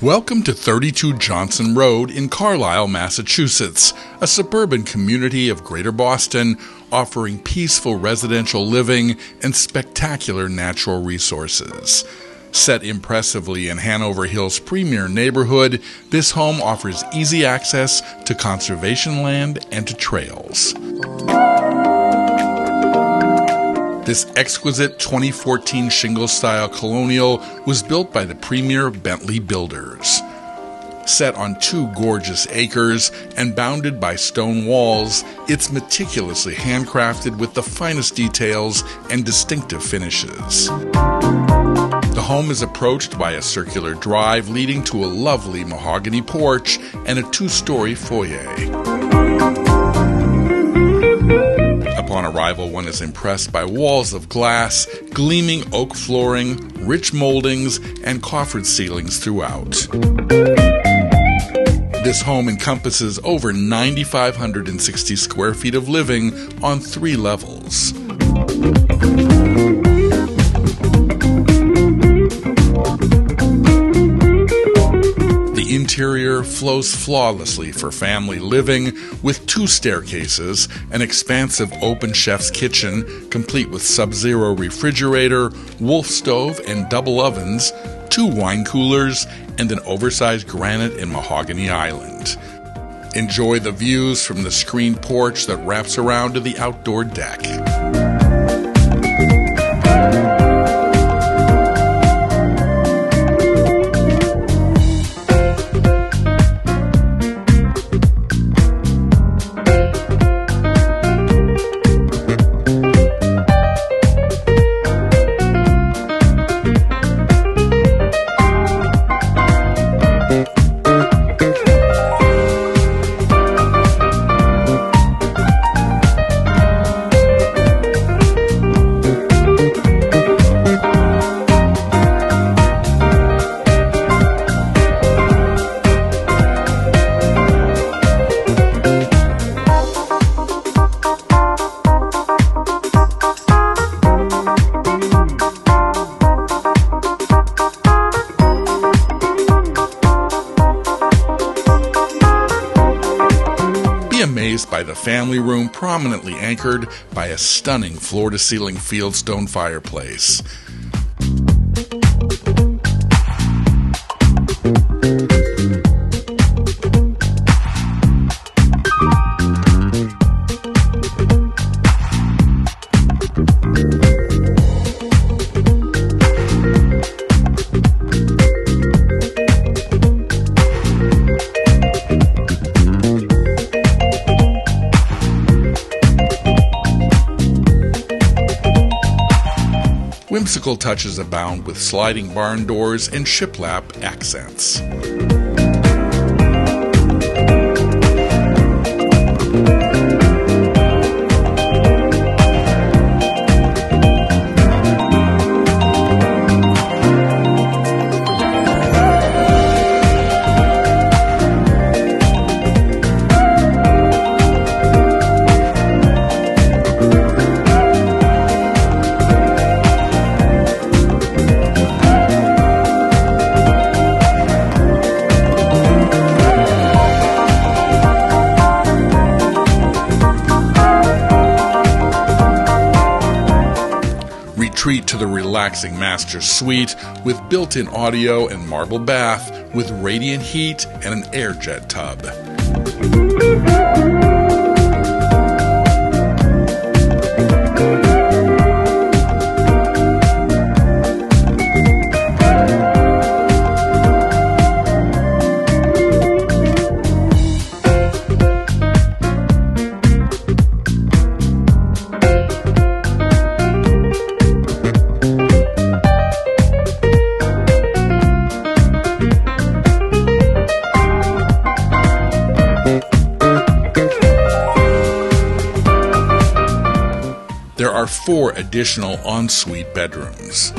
Welcome to 32 Johnson Road in Carlisle, Massachusetts, a suburban community of Greater Boston offering peaceful residential living and spectacular natural resources. Set impressively in Hanover Hills' premier neighborhood, this home offers easy access to conservation land and to trails. This exquisite 2014 shingle-style colonial was built by the premier Bentley builders. Set on 2 gorgeous acres and bounded by stone walls, it's meticulously handcrafted with the finest details and distinctive finishes. The home is approached by a circular drive leading to a lovely mahogany porch and a 2-story foyer. Upon arrival, one is impressed by walls of glass, gleaming oak flooring, rich moldings, and coffered ceilings throughout. This home encompasses over 9,560 square feet of living on 3 levels. The interior flows flawlessly for family living with 2 staircases, an expansive open chef's kitchen complete with sub-zero refrigerator, wolf stove and double ovens, 2 wine coolers, and an oversized granite and mahogany island. Enjoy the views from the screened porch that wraps around to the outdoor deck. Amazed by the family room prominently anchored by a stunning floor-to-ceiling fieldstone fireplace. Whimsical touches abound with sliding barn doors and shiplap accents. Retreat to the relaxing master suite with built-in audio and marble bath with radiant heat and an air jet tub. There are 4 additional ensuite bedrooms.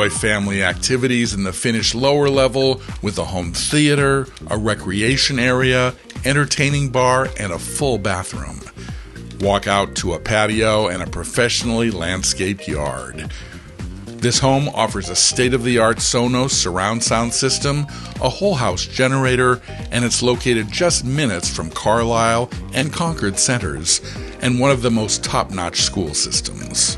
enjoy family activities in the finished lower level with a home theater, a recreation area, entertaining bar, and a full bathroom. Walk out to a patio and a professionally landscaped yard. This home offers a state-of-the-art Sonos surround sound system, a whole house generator, and it's located just minutes from Carlisle and Concord centers, and one of the most top-notch school systems.